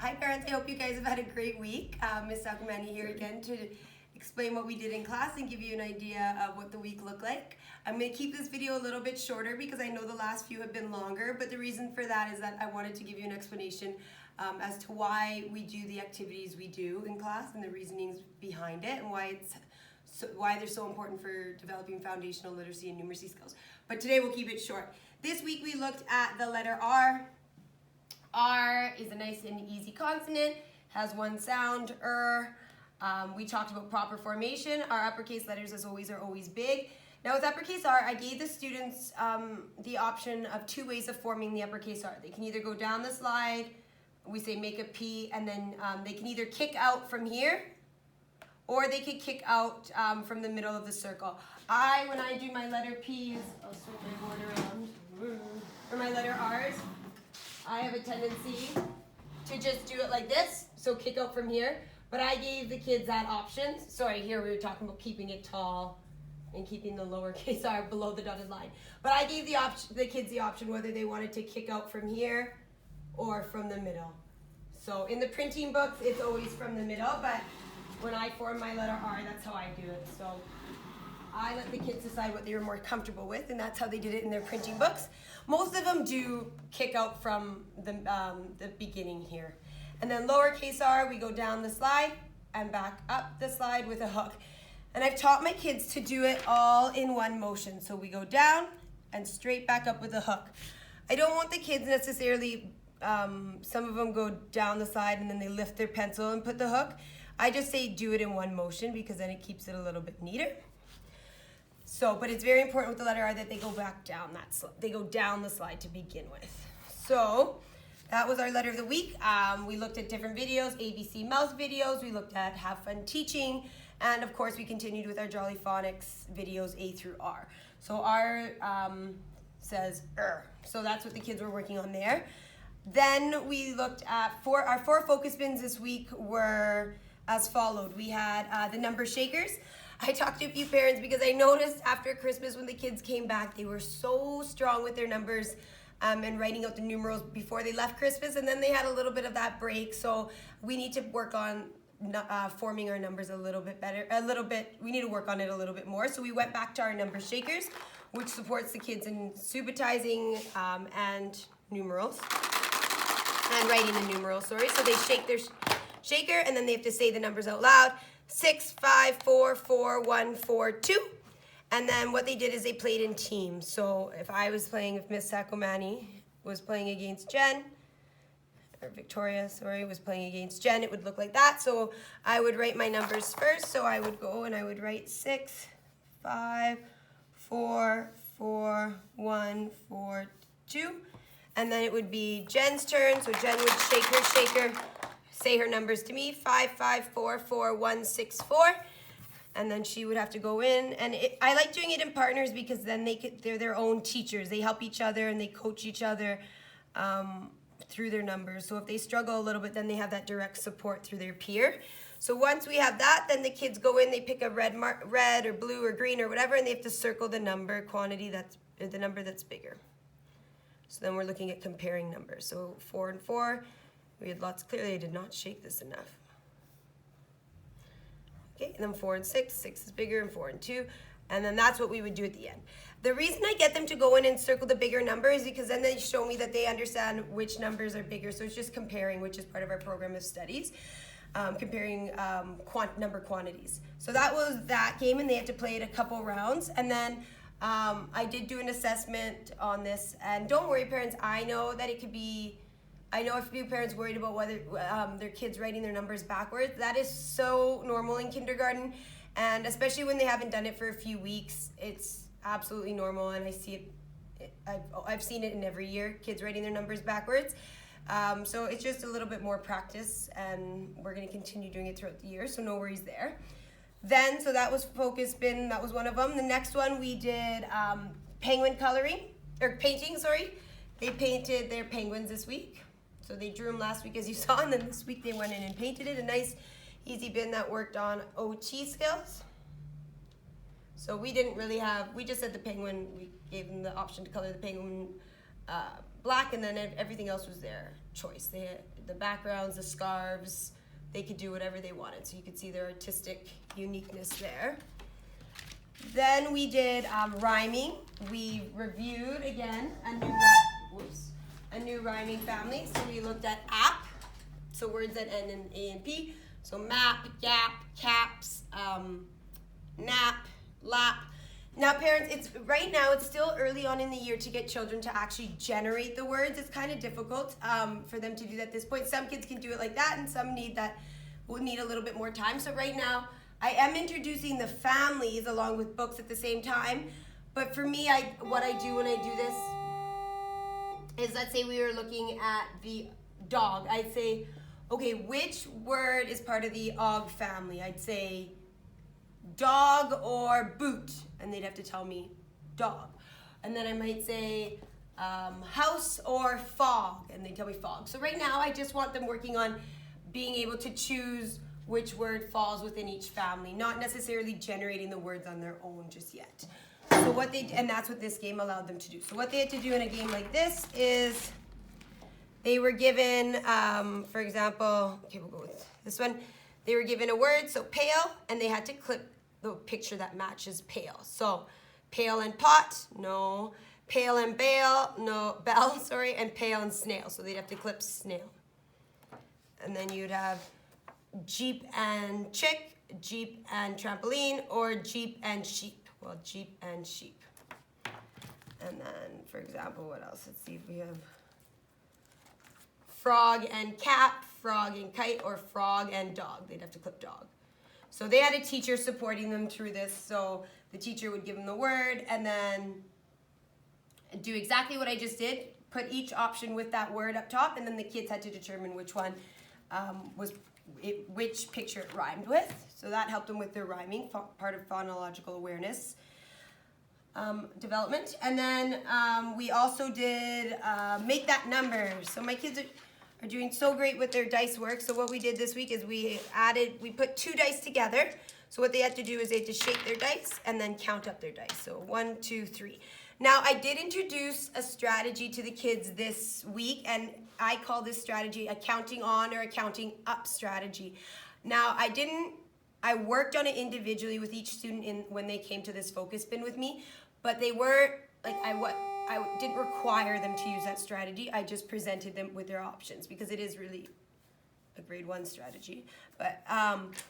Hi parents, I hope you guys have had a great week. Ms. Sakumani here again to explain what we did in class and give you an idea of what the week looked like. I'm going to keep this video a little bit shorter because I know the last few have been longer, but the reason for that is that I wanted to give you an explanation as to why we do the activities we do in class and the reasonings behind it and why they're so important for developing foundational literacy and numeracy skills. But today we'll keep it short. This week we looked at the letter R. R is a nice and easy consonant, has one sound, we talked about proper formation. Our uppercase letters, as always, are always big. Now with uppercase R, I gave the students the option of two ways of forming the uppercase R. They can either go down the slide, we say make a P, and then they can either kick out from here, or they could kick out from the middle of the circle. When I do my letter P's, I'll switch my board around, or my letter R's, I have a tendency to just do it like this, so kick out from here. But I gave the kids that option. Sorry, here we were talking about keeping it tall and keeping the lowercase r below the dotted line. But I gave the kids the option whether they wanted to kick out from here or from the middle. So in the printing books, it's always from the middle, but when I form my letter R, that's how I do it. So I let the kids decide what they were more comfortable with, and that's how they did it in their printing books. Most of them do kick out from the beginning here. And then lowercase r, we go down the slide and back up the slide with a hook. And I've taught my kids to do it all in one motion. So we go down and straight back up with a hook. I don't want the kids necessarily, some of them go down the slide and then they lift their pencil and put the hook. I just say do it in one motion because then it keeps it a little bit neater. So, but it's very important with the letter R that they go back down they go down the slide to begin with. So that was our letter of the week. We looked at different videos, ABC Mouse videos. We looked at Have Fun Teaching. And of course, we continued with our Jolly Phonics videos A through R. So R says So that's what the kids were working on there. Then we looked at our four focus bins this week were as followed. We had the number shakers. I talked to a few parents because I noticed after Christmas when the kids came back, they were so strong with their numbers and writing out the numerals before they left Christmas, and then they had a little bit of that break. So we need to work on forming our numbers a little bit better, we need to work on it a little bit more. So we went back to our number shakers, which supports the kids in subitizing and numerals, and writing the numerals, So they shake their shaker, and then they have to say the numbers out loud. 6, 5, 4, 4, 1, 4, 2. And then what they did is they played in teams. So if Miss Sakomani was playing against Jen, or Victoria, was playing against Jen, it would look like that. So I would write my numbers first. So I would go and I would write 6, 5, 4, 4, 1, 4, 2. And then it would be Jen's turn. So Jen would shake her shaker, say her numbers to me, 5, 5, 4, 4, 1, 6, 4. And then she would have to go in. And I like doing it in partners because then they're their own teachers. They help each other and they coach each other through their numbers. So if they struggle a little bit, then they have that direct support through their peer. So once we have that, then the kids go in, they pick a red or blue or green or whatever, and they have to circle the number quantity the number that's bigger. So then we're looking at comparing numbers. So 4 and 4, we had lots. Clearly I did not shake this enough. Okay, and then 4 and 6, 6 is bigger, and 4 and 2, and then that's what we would do at the end. The reason I get them to go in and circle the bigger number is because then they show me that they understand which numbers are bigger. So it's just comparing, which is part of our program of studies, comparing number quantities. So that was that game, and they had to play it a couple rounds. And then I did do an assessment on this. And don't worry, parents, I know that it could be, I know a few parents worried about whether their kids writing their numbers backwards. That is so normal in kindergarten, and especially when they haven't done it for a few weeks, it's absolutely normal, and I see it. I've seen it in every year, kids writing their numbers backwards. So it's just a little bit more practice, and we're going to continue doing it throughout the year, so no worries there. Then, so that was focus bin, that was one of them. The next one we did painting, sorry. They painted their penguins this week. So they drew them last week, as you saw, and then this week they went in and painted it. A nice, easy bin that worked on OT skills. So we didn't really we just said the penguin, we gave them the option to color the penguin black, and then everything else was their choice. They had the backgrounds, the scarves, they could do whatever they wanted. So you could see their artistic uniqueness there. Then we did rhyming. We reviewed again a new rhyming family. So we looked at app, so words that end in A and P. So map, gap, caps, nap, lap. Now parents, right now it's still early on in the year to get children to actually generate the words. It's kind of difficult for them to do that at this point. Some kids can do it like that, and some will need a little bit more time. So right now I am introducing the families along with books at the same time. But for me, what I do when I do this is, let's say we were looking at the dog. I'd say, okay, which word is part of the og family? I'd say dog or boot, and they'd have to tell me dog. And then I might say house or fog, and they'd tell me fog. So right now I just want them working on being able to choose which word falls within each family, not necessarily generating the words on their own just yet. So and that's what this game allowed them to do. So what they had to do in a game like this is they were given, for example, okay, we'll go with this one. They were given a word, so pale, and they had to clip the picture that matches pale. So pail and pot, no. Pail and bell, no. Bell, sorry, and pail and snail. So they'd have to clip snail. And then you'd have Jeep and chick, Jeep and trampoline, or Jeep and sheep. Well, Jeep and sheep. And then, for example, what else? Let's see if we have frog and cap, frog and kite, or frog and dog. They'd have to clip dog. So they had a teacher supporting them through this. So the teacher would give them the word and then do exactly what I just did. Put each option with that word up top, and then the kids had to determine which one which picture it rhymed with. So that helped them with their rhyming, part of phonological awareness development. And then we also did make that number. So my kids are doing so great with their dice work. So what we did this week is we put 2 dice together. So what they had to do is they had to shake their dice and then count up their dice. So 1, 2, 3. Now I did introduce a strategy to the kids this week, and I call this strategy a counting on or a counting up strategy. Now I worked on it individually with each student when they came to this focus bin with me, but they were like, I didn't require them to use that strategy. I just presented them with their options because it is really a grade 1 strategy. But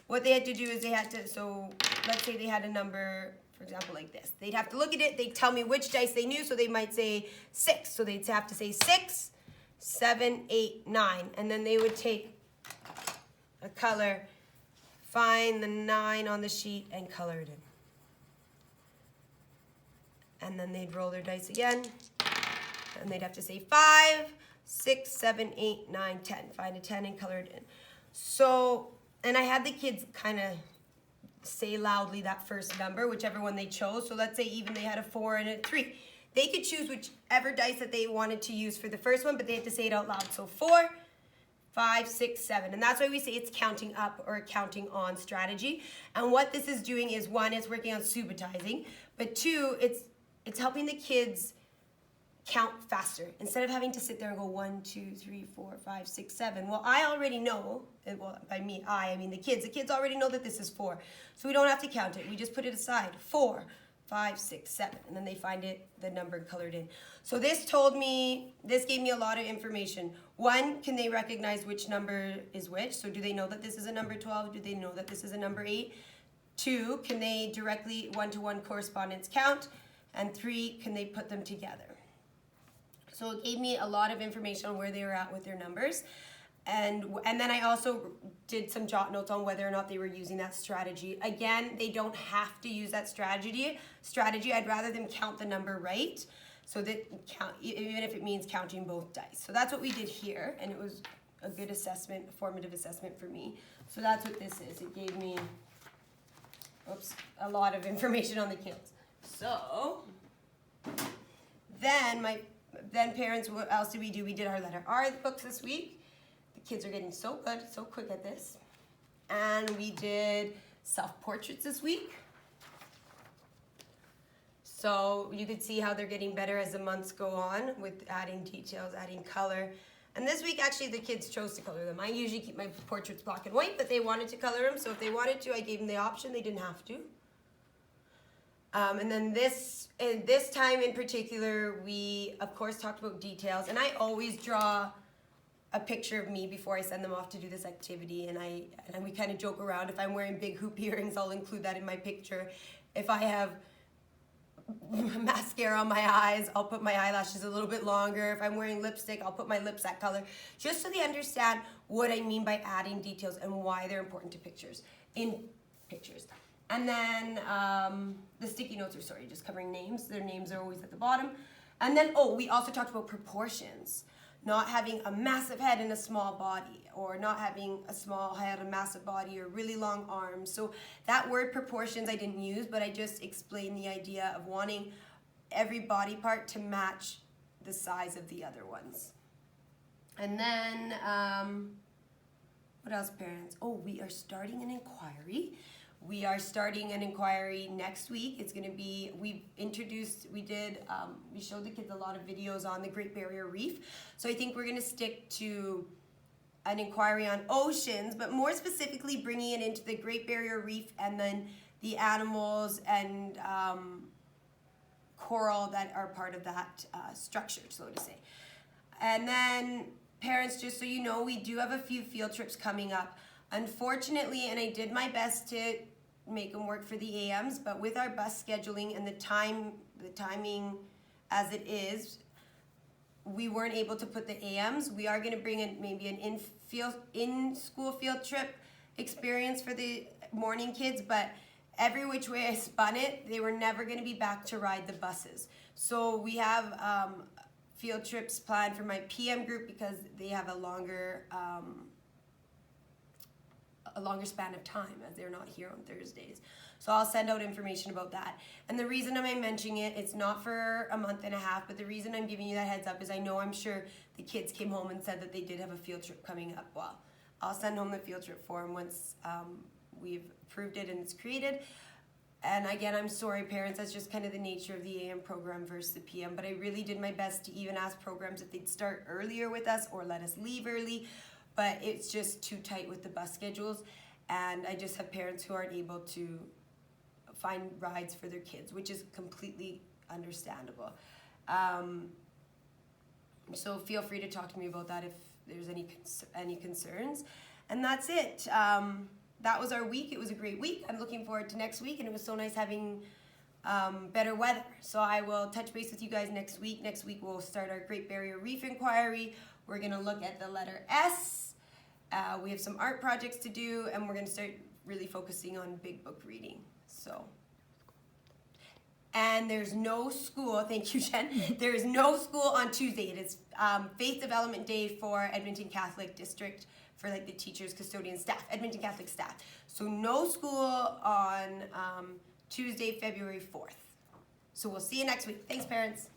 what they had to do is so let's say they had a number, for example, like this. They'd have to look at it, they'd tell me which dice they knew, so they might say 6. So they'd have to say 6, 7, 8, 9. And then they would take a color, find the 9 on the sheet, and color it in. And then they'd roll their dice again, and they'd have to say 5, 6, 7, 8, 9, 10. Find a 10 and color it in. So, and I had the kids kind of say loudly that first number, whichever one they chose. So let's say even they had a 4 and a 3. They could choose whichever dice that they wanted to use for the first one, but they had to say it out loud. So 4, 5, 6, 7. And that's why we say it's counting up or counting on strategy. And what this is doing is, 1, it's working on subitizing, but 2, it's helping the kids count faster instead of having to sit there and go 1, 2, 3, 4, 5, 6, 7. Well, I already know, and well, by me, I mean the kids already know that this is 4. So we don't have to count it. We just put it aside. 4, 5, 6, 7. And then they find it, the number colored in. So this gave me a lot of information. 1, can they recognize which number is which? So do they know that this is a number 12? Do they know that this is a number 8? 2, can they directly one-to-one correspondence count? And 3, can they put them together? So it gave me a lot of information on where they were at with their numbers. And then I also did some jot notes on whether or not they were using that strategy. Again, they don't have to use that strategy. I'd rather them count the number right, so that even if it means counting both dice. So that's what we did here, and it was a good assessment, a formative assessment for me. So that's what this is. It gave me a lot of information on the kids. So then parents, what else did we do? We did our letter R books this week. The kids are getting so good, so quick at this. And we did self-portraits this week. So you could see how they're getting better as the months go on with adding details, adding color. And this week, actually, the kids chose to color them. I usually keep my portraits black and white, but they wanted to color them. So if they wanted to, I gave them the option. They didn't have to. And then this time in particular, we, of course, talked about details. And I always draw a picture of me before I send them off to do this activity. And we kind of joke around. If I'm wearing big hoop earrings, I'll include that in my picture. If I have mascara on my eyes, I'll put my eyelashes a little bit longer. If I'm wearing lipstick, I'll put my lips that color, just so they understand what I mean by adding details and why they're important to pictures. And then the sticky notes are, just covering names. Their names are always at the bottom. And then, we also talked about proportions. Not having a massive head and a small body, or not having a small head and a massive body, or really long arms. So that word proportions I didn't use, but I just explained the idea of wanting every body part to match the size of the other ones. And then, what else, parents? We are starting an inquiry. We are starting an inquiry next week. It's going to be, we showed the kids a lot of videos on the Great Barrier Reef. So I think we're going to stick to an inquiry on oceans, but more specifically bringing it into the Great Barrier Reef and then the animals and coral that are part of that structure, so to say. And then, parents, just so you know, we do have a few field trips coming up. Unfortunately, and I did my best to make them work for the AMs, but with our bus scheduling and the timing as it is, we weren't able to put the AMs. We are going to bring in maybe an in-school field trip experience for the morning kids, but every which way I spun it, they were never going to be back to ride the buses. So we have field trips planned for my PM group because they have a longer span of time as they're not here on Thursdays. So I'll send out information about that. And the reason I'm mentioning it, it's not for a month and a half, but the reason I'm giving you that heads up is I'm sure the kids came home and said that they did have a field trip coming up. Well, I'll send home the field trip form once we've approved it and it's created. And again, I'm sorry, parents, that's just kind of the nature of the AM program versus the PM, but I really did my best to even ask programs if they'd start earlier with us or let us leave early, but it's just too tight with the bus schedules. And I just have parents who aren't able to find rides for their kids, which is completely understandable. So feel free to talk to me about that if there's any concerns. And that's it. That was our week. It was a great week. I'm looking forward to next week, and it was so nice having better weather. So I will touch base with you guys next week. Next week we'll start our Great Barrier Reef inquiry. We're going to look at the letter S. We have some art projects to do, and we're going to start really focusing on big book reading. So, and there's no school, thank you, Jen. There is no school on Tuesday. It is Faith Development Day for Edmonton Catholic District, for like the teachers, custodians, staff, Edmonton Catholic staff. So no school on Tuesday, February 4th. So we'll see you next week. Thanks, parents.